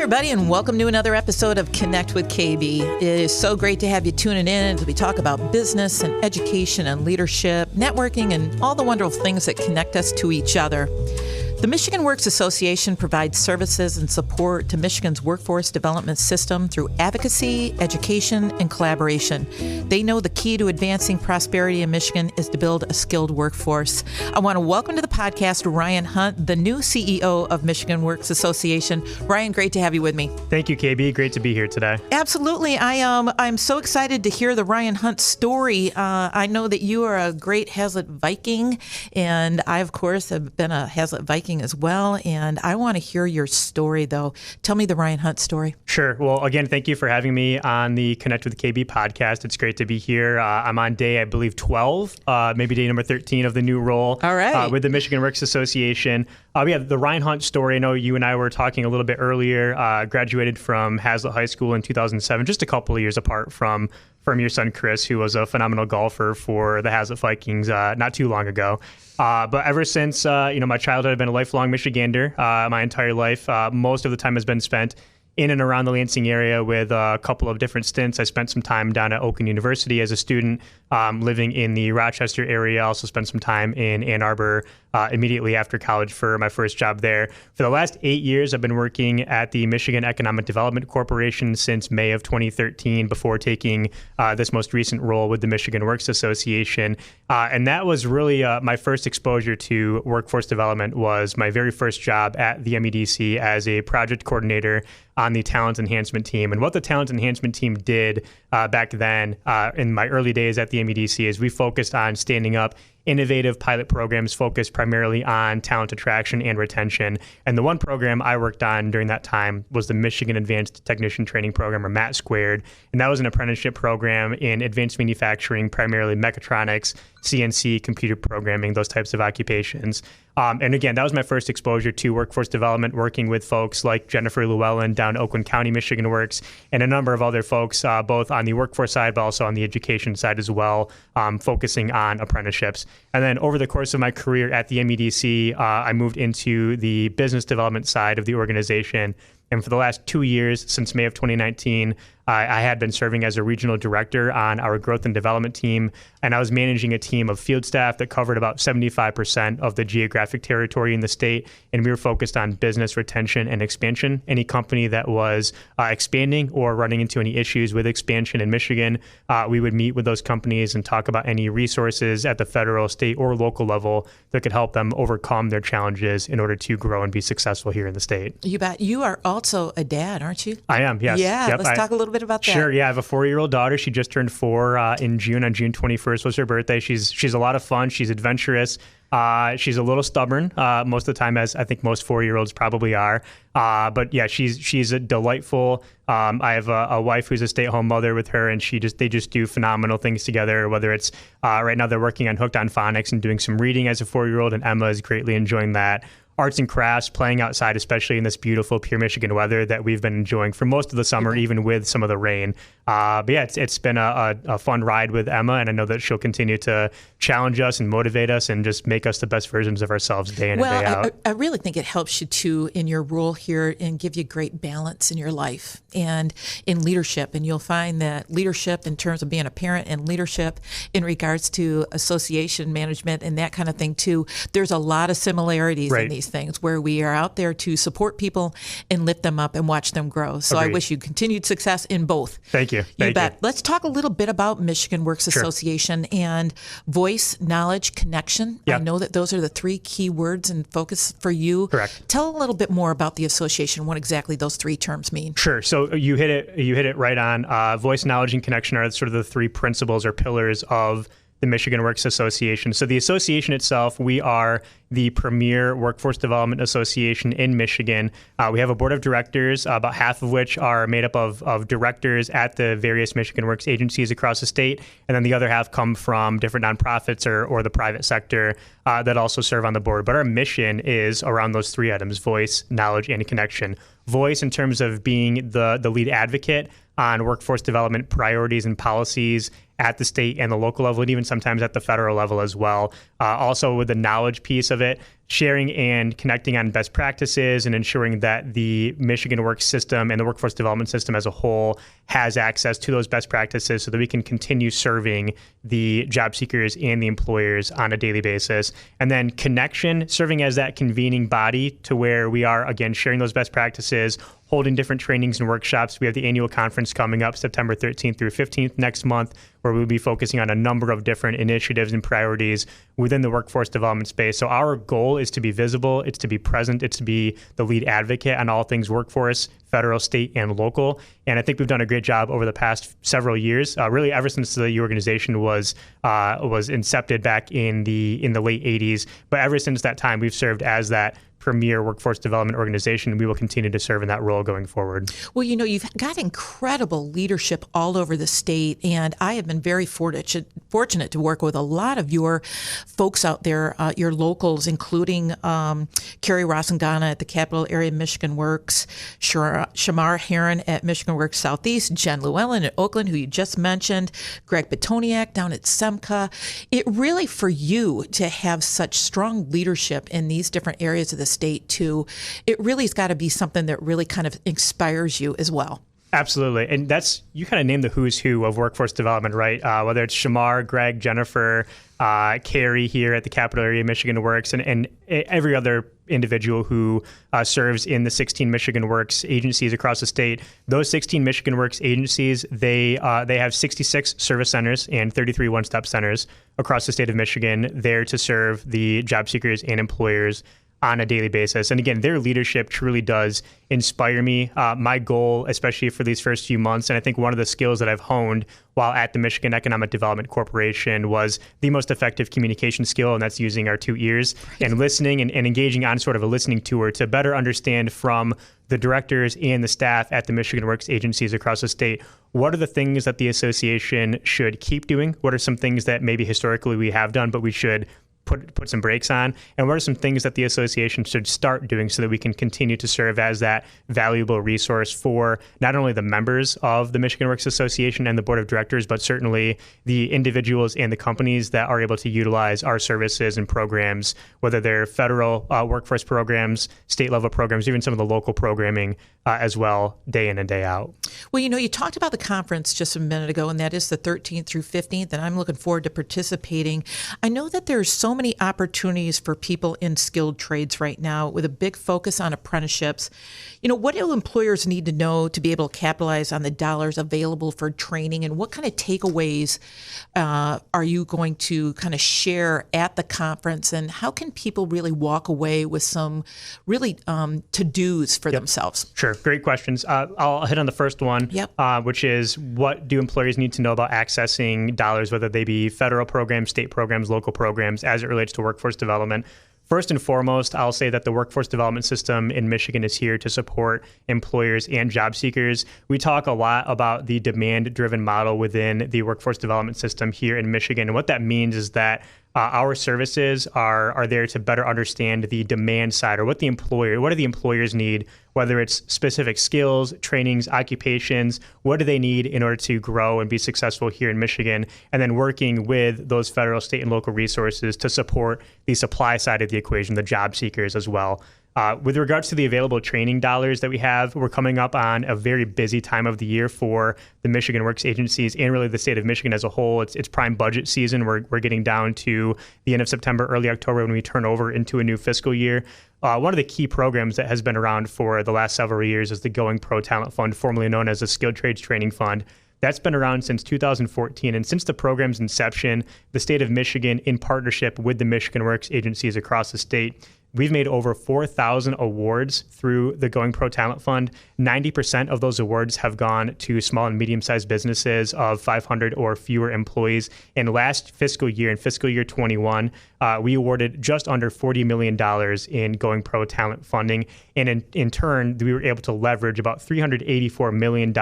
everybody, and welcome to another episode of Connect with KB. It is so great to have you tuning in as we talk about business and education and leadership, networking, and all the wonderful things that connect us to each other. The Michigan Works Association provides services and support to Michigan's workforce development system through advocacy, education, and collaboration. They know the key to advancing prosperity in Michigan is to build a skilled workforce. I want to welcome to the podcast Ryan Hundt, the new CEO of Michigan Works Association. Ryan, great to have you with me. Thank you, KB. Great to be here today. Absolutely. I'm so excited to hear the Ryan Hundt story. I know that you are a great Hazlitt Viking, and I, of course, have been a Hazlitt Viking as well, and I want to hear your story, though. Tell me the Ryan Hundt story. Sure. Well, again, thank you for having me on the Connect with KB podcast. It's great to be here. I'm on day, I believe, 12, maybe day number 13 of the new role. All right. With the Michigan Works Association. Yeah, the Ryan Hundt story, I know you and I were talking a little bit earlier, graduated from Hazlitt High School in 2007, just a couple of years apart from your son, Chris, who was a phenomenal golfer for the Hazlitt Vikings not too long ago. But ever since, my childhood, I've been a lifelong Michigander. My entire life, most of the time has been spent in and around the Lansing area with a couple of different stints. I spent some time down at Oakland University as a student, living in the Rochester area. I also spent some time in Ann Arbor immediately after college for my first job there. For the last 8 years, I've been working at the Michigan Economic Development Corporation since May of 2013 before taking this most recent role with the Michigan Works Association. And that was really my first exposure to workforce development. Was my very first job at the MEDC as a project coordinator on the talent enhancement team. And what the talent enhancement team did back then in my early days at the MEDC is we focused on standing up innovative pilot programs focused primarily on talent attraction and retention. And the one program I worked on during that time was the Michigan Advanced Technician Training Program, or MAT Squared. And that was an apprenticeship program in advanced manufacturing, primarily mechatronics, CNC, computer programming, those types of occupations. And again, that was my first exposure to workforce development, working with folks like Jennifer Llewellyn down Oakland County Michigan Works, and a number of other folks, both on the workforce side, but also on the education side as well, focusing on apprenticeships. And then over the course of my career at the MEDC, I moved into the business development side of the organization. And for the last 2 years, since May of 2019, I had been serving as a regional director on our growth and development team, and I was managing a team of field staff that covered about 75% of the geographic territory in the state, and we were focused on business retention and expansion. Any company that was expanding or running into any issues with expansion in Michigan, we would meet with those companies and talk about any resources at the federal, state, or local level that could help them overcome their challenges in order to grow and be successful here in the state. You bet. You are also a dad, aren't you? I am, yes. Yeah, yep. Let's talk a little bit about that. Sure, yeah. I have a 4-year-old daughter. She just turned 4 in June. On June 21st was her birthday. She's a lot of fun. She's adventurous. She's a little stubborn most of the time, as I think most 4-year-olds probably are. But yeah, she's a delightful. I have a wife who's a stay-at-home mother with her, and they just do phenomenal things together. Whether it's right now they're working on Hooked on Phonics and doing some reading as a 4-year-old, and Emma is greatly enjoying that. Arts and crafts, playing outside, especially in this beautiful pure Michigan weather that we've been enjoying for most of the summer, even with some of the rain. But yeah, it's been a fun ride with Emma, and I know that she'll continue to challenge us and motivate us and just make us the best versions of ourselves day in and day out. I really think it helps you too in your role here and give you great balance in your life and in leadership. And you'll find that leadership in terms of being a parent and leadership in regards to association management and that kind of thing too, there's a lot of similarities in these things where we are out there to support people and lift them up and watch them grow. So Agreed. I wish you continued success in both. Thank you. You bet. Let's talk a little bit about Michigan Works Association and voice, knowledge, connection. Yep. I know that those are the 3 key words and focus for you. Correct. Tell a little bit more about the association, what exactly those 3 terms mean. Sure. So you hit it right on. Voice, knowledge, and connection are sort of the 3 principles or pillars of the Michigan Works Association. So the association itself, we are the premier workforce development association in Michigan. We have a board of directors, about half of which are made up of directors at the various Michigan Works agencies across the state. And then the other half come from different nonprofits or the private sector that also serve on the board. But our mission is around those 3 items: voice, knowledge, and connection. Voice in terms of being the lead advocate on workforce development priorities and policies at the state and the local level, and even sometimes at the federal level as well. Also with the knowledge piece of it, sharing and connecting on best practices and ensuring that the Michigan Works system and the workforce development system as a whole has access to those best practices so that we can continue serving the job seekers and the employers on a daily basis. And then connection, serving as that convening body to where we are, again, sharing those best practices, holding different trainings and workshops. We have the annual conference coming up September 13th through 15th next month, where we'll be focusing on a number of different initiatives and priorities within the workforce development space. So our goal is to be visible, it's to be present, it's to be the lead advocate on all things workforce, federal, state, and local. And I think we've done a great job over the past several years, really ever since the organization was incepted back in the late 80s. But ever since that time, we've served as that premier workforce development organization, and we will continue to serve in that role going forward. Well, you've got incredible leadership all over the state, and I have been very fortunate to work with a lot of your folks out there, your locals, including Carrie Rossingana at the Capital Area Michigan Works, Shamar Heron at Michigan Works Southeast, Jen Llewellyn at Oakland, who you just mentioned, Greg Petoniak down at SEMCA. It really, for you to have such strong leadership in these different areas of the state too, it really has got to be something that really kind of inspires you as well. Absolutely. And you kind of name the who's who of workforce development, right? Whether it's Shamar, Greg, Jennifer, Carrie here at the Capital Area Michigan Works, and every other individual who serves in the 16 Michigan Works agencies across the state. Those 16 Michigan Works agencies, they have 66 service centers and 33 one-stop centers across the state of Michigan there to serve the job seekers and employers on a daily basis. And again, their leadership truly does inspire me. My goal, especially for these first few months, and I think one of the skills that I've honed while at the Michigan Economic Development Corporation was the most effective communication skill, and that's using our two ears and listening and engaging on sort of a listening tour to better understand from the directors and the staff at the Michigan Works agencies across the state, what are the things that the association should keep doing? What are some things that maybe historically we have done, but we should put some brakes on, and what are some things that the association should start doing so that we can continue to serve as that valuable resource for not only the members of the Michigan Works Association and the board of directors, but certainly the individuals and the companies that are able to utilize our services and programs, whether they're federal workforce programs, state level programs, even some of the local programming as well, day in and day out. Well, you talked about the conference just a minute ago, and that is the 13th through 15th, and I'm looking forward to participating. I know that there's so many opportunities for people in skilled trades right now with a big focus on apprenticeships. What do employers need to know to be able to capitalize on the dollars available for training, and what kind of takeaways are you going to kind of share at the conference, and how can people really walk away with some really to-dos for themselves? Sure. Great questions. I'll hit on the first one, which is what do employers need to know about accessing dollars, whether they be federal programs, state programs, local programs, as it relates to workforce development. First and foremost, I'll say that the workforce development system in Michigan is here to support employers and job seekers. We talk a lot about the demand-driven model within the workforce development system here in Michigan. And what that means is that our services are there to better understand the demand side, or what do the employers need, whether it's specific skills, trainings, occupations, what do they need in order to grow and be successful here in Michigan, and then working with those federal, state, and local resources to support the supply side of the equation, the job seekers as well. With regards to the available training dollars that we have, we're coming up on a very busy time of the year for the Michigan Works agencies and really the state of Michigan as a whole. It's prime budget season. We're getting down to the end of September, early October when we turn over into a new fiscal year. One of the key programs that has been around for the last several years is the Going Pro Talent Fund, formerly known as the Skilled Trades Training Fund. That's been around since 2014, and since the program's inception, the state of Michigan, in partnership with the Michigan Works agencies across the state, we've made over 4,000 awards through the Going Pro Talent Fund. 90% of those awards have gone to small and medium-sized businesses of 500 or fewer employees. And last fiscal year, in fiscal year 21, we awarded just under $40 million in Going Pro Talent funding. And in turn, we were able to leverage about $384 million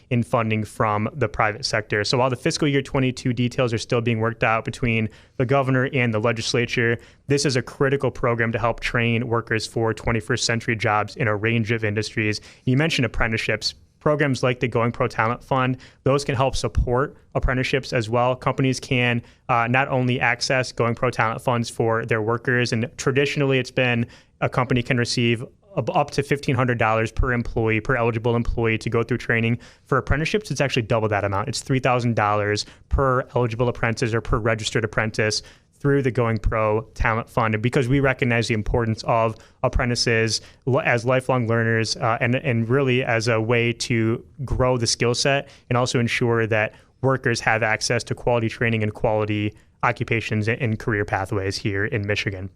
in funding from the private sector. So while the fiscal year 22 details are still being worked out between the governor and the legislature, this is a critical program to help train workers for 21st century jobs in a range of industries. You mentioned apprenticeships. programs like the Going Pro Talent Fund, those can help support apprenticeships as well. Companies can not only access Going Pro Talent Funds for their workers, and traditionally it's been a company can receive up to $1,500 per employee, per eligible employee to go through training. For apprenticeships, it's actually double that amount. It's $3,000 per eligible apprentice or per registered apprentice through the Going Pro Talent Fund. And because we recognize the importance of apprentices as lifelong learners and really as a way to grow the skill set and also ensure that workers have access to quality training and quality occupations and career pathways here in Michigan.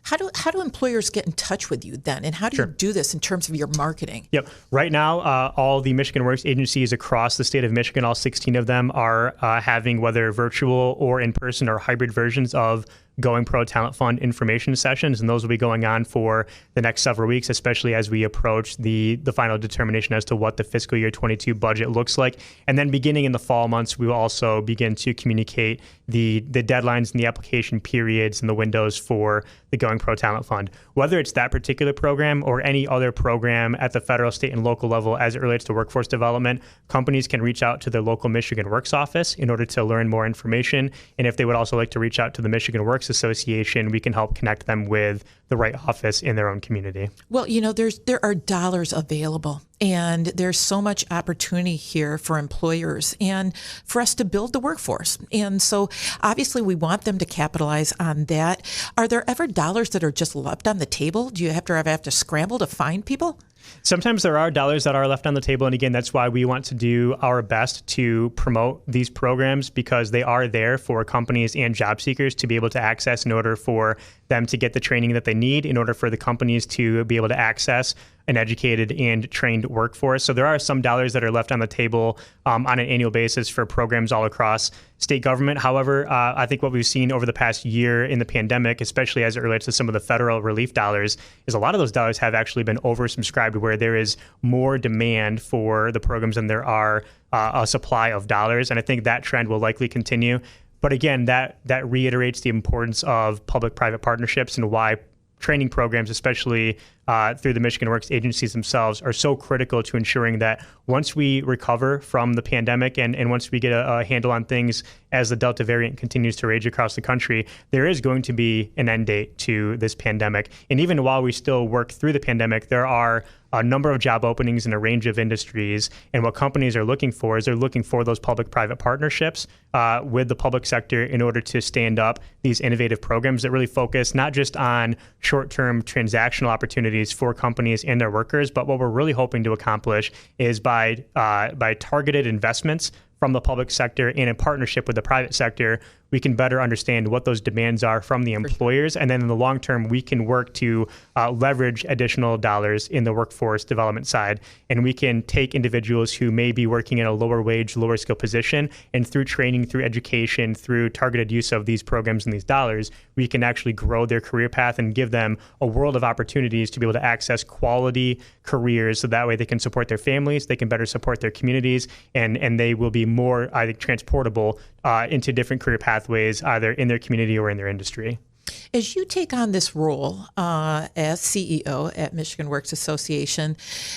How do employers get in touch with you then? And how do you do this in terms of your marketing? Yep. Right now, all the Michigan Works agencies across the state of Michigan, all 16 of them, are having whether virtual or in-person or hybrid versions of Going Pro Talent Fund information sessions, and those will be going on for the next several weeks, especially as we approach the final determination as to what the fiscal year 22 budget looks like. And then beginning in the fall months, we will also begin to communicate the deadlines and the application periods and the windows for the Going Pro Talent Fund. Whether it's that particular program or any other program at the federal, state, and local level as it relates to workforce development, companies can reach out to their local Michigan Works office in order to learn more information. And if they would also like to reach out to the Michigan Works Association, we can help connect them with the right office in their own community. Well, there are dollars available, and there's so much opportunity here for employers and for us to build the workforce. And so obviously we want them to capitalize on that. Are there ever dollars that are just left on the table? Do you have to scramble to find people? Sometimes there are dollars that are left on the table. And again, that's why we want to do our best to promote these programs, because they are there for companies and job seekers to be able to access in order for them to get the training that they need, in order for the companies to be able to access an educated and trained workforce. So there are some dollars that are left on the table on an annual basis for programs all across state government. However, I think what we've seen over the past year in the pandemic, especially as it relates to some of the federal relief dollars, is a lot of those dollars have actually been oversubscribed, where there is more demand for the programs than there are a supply of dollars. And I think that trend will likely continue. But again, that reiterates the importance of public-private partnerships and why training programs, especially through the Michigan Works agencies themselves, are so critical to ensuring that once we recover from the pandemic and once we get a handle on things as the Delta variant continues to rage across the country, there is going to be an end date to this pandemic. And even while we still work through the pandemic, there are a number of job openings in a range of industries. And what companies are looking for is they're looking for those public-private partnerships with the public sector in order to stand up these innovative programs that really focus not just on short-term transactional opportunities for companies and their workers, but what we're really hoping to accomplish is by targeted investments from the public sector and in partnership with the private sector, we can better understand what those demands are from the employers. And then in the long term, we can work to leverage additional dollars in the workforce development side. And we can take individuals who may be working in a lower wage, lower skill position, and through training, through education, through targeted use of these programs and these dollars, we can actually grow their career path and give them a world of opportunities to be able to access quality careers, so that way they can support their families, they can better support their communities, and they will be more, I think, transportable into different career pathways, either in their community or in their industry. As you take on this role as CEO at Michigan Works Association,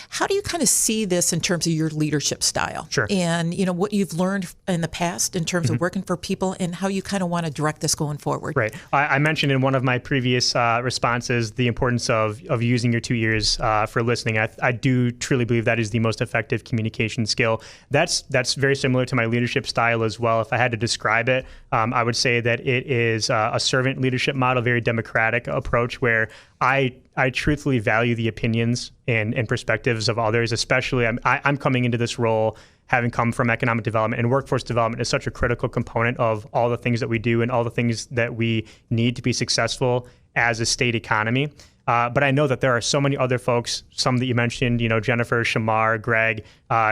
how do you kind of see this in terms of your leadership style? Sure. And what you've learned in the past in terms of working for people, and how you kind of want to direct this going forward? Right. I mentioned in one of my previous responses the importance of using your 2 ears for listening. I do truly believe that is the most effective communication skill. That's very similar to my leadership style as well. If I had to describe it, I would say that it is a servant leadership model, very democratic approach, where I truthfully value the opinions and perspectives of others. Especially, I'm coming into this role having come from economic development, and workforce development is such a critical component of all the things that we do and all the things that we need to be successful as a state economy. But I know that there are so many other folks, some that you mentioned, Jennifer, Shamar, Greg,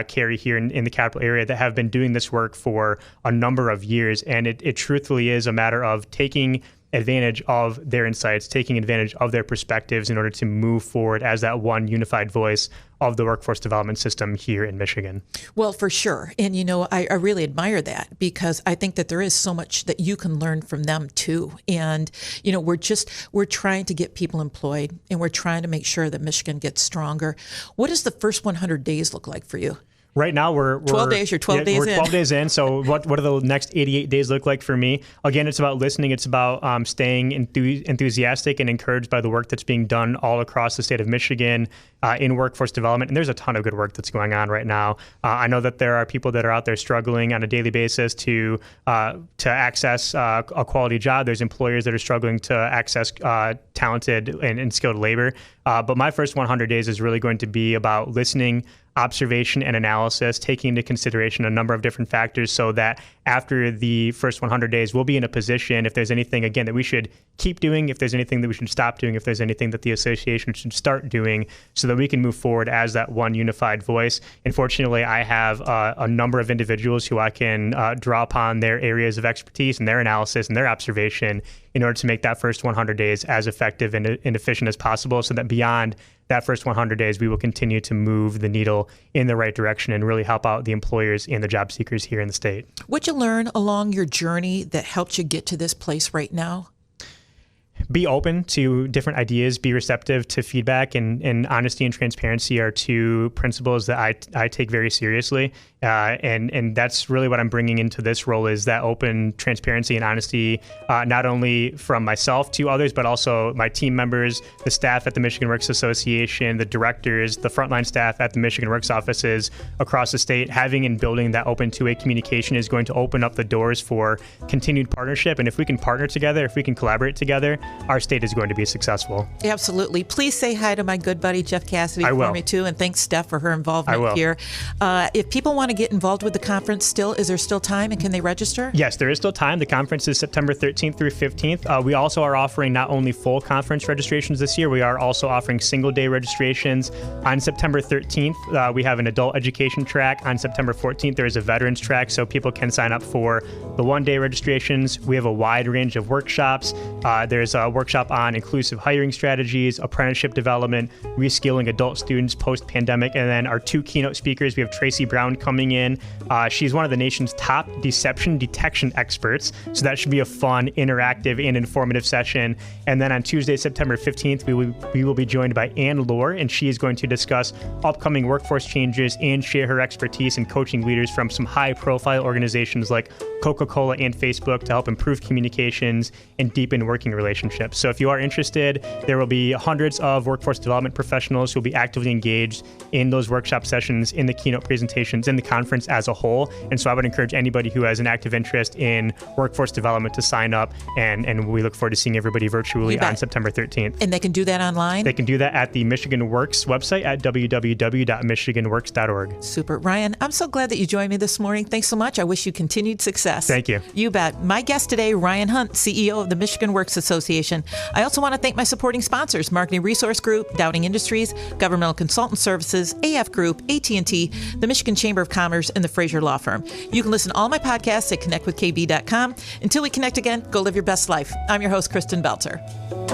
Carrie here in the capital area, that have been doing this work for a number of years. And it truthfully is a matter of taking advantage of their insights, taking advantage of their perspectives in order to move forward as that one unified voice of the workforce development system here in Michigan. Well, for sure. And, I really admire that because I think that there is so much that you can learn from them too. And, we're trying to get people employed and we're trying to make sure that Michigan gets stronger. What does the first 100 days look like for you? Right now, we're 12 days. You're 12 days in. We're 12 days in. So what do the next 88 days look like for me? Again, it's about listening. It's about staying enthusiastic and encouraged by the work that's being done all across the state of Michigan in workforce development. And there's a ton of good work that's going on right now. I know that there are people that are out there struggling on a daily basis to access a quality job. There's employers that are struggling to access talented and skilled labor. But my first 100 days is really going to be about listening, observation and analysis, taking into consideration a number of different factors so that after the first 100 days, we'll be in a position, if there's anything, again, that we should keep doing, if there's anything that we should stop doing, if there's anything that the association should start doing so that we can move forward as that one unified voice. And fortunately, I have a number of individuals who I can draw upon their areas of expertise and their analysis and their observation in order to make that first 100 days as effective and efficient as possible so that beyond that first 100 days, we will continue to move the needle in the right direction and really help out the employers and the job seekers here in the state. What'd you learn along your journey that helped you get to this place right now? Be open to different ideas, be receptive to feedback, and honesty and transparency are two principles that I take very seriously. And that's really what I'm bringing into this role is that open transparency and honesty, not only from myself to others, but also my team members, the staff at the Michigan Works Association, the directors, the frontline staff at the Michigan Works offices across the state. Having and building that open two-way communication is going to open up the doors for continued partnership. And if we can partner together, if we can collaborate together, our state is going to be successful. Absolutely. Please say hi to my good buddy, Jeff Cassidy, for me too. And thanks, Steph, for her involvement here. If people want to get involved with the conference is there still time and can they register? Yes, there is still time. The conference is September 13th through 15th. We also are offering not only full conference registrations this year, we are also offering single day registrations. On September 13th, we have an adult education track. On September 14th, there is a veterans track, so people can sign up for the one-day registrations. We have a wide range of workshops. There's a workshop on inclusive hiring strategies, apprenticeship development, reskilling adult students post-pandemic, and then our two keynote speakers, we have Tracy Brown coming in. She's one of the nation's top deception detection experts, so that should be a fun, interactive, and informative session. And then on Tuesday, September 15th, we will be joined by Ann Lohr, and she is going to discuss upcoming workforce changes and share her expertise in coaching leaders from some high-profile organizations like Coca-Cola and Facebook to help improve communications and deepen working relationships. So if you are interested, there will be hundreds of workforce development professionals who will be actively engaged in those workshop sessions, in the keynote presentations, in the conference as a whole. And so I would encourage anybody who has an active interest in workforce development to sign up, and we look forward to seeing everybody virtually on September 13th. And they can do that online? They can do that at the Michigan Works website at www.michiganworks.org. Super. Ryan, I'm so glad that you joined me this morning. Thanks so much. I wish you continued success. Thank you. You bet. My guest today, Ryan Hundt, CEO of the Michigan Works Association. I also want to thank my supporting sponsors, Marketing Resource Group, Dowding Industries, Governmental Consultant Services, AF Group, AT&T, the Michigan Chamber of Commerce, and the Fraser Law Firm. You can listen to all my podcasts at connectwithkb.com. Until we connect again, go live your best life. I'm your host, Kristin Belter.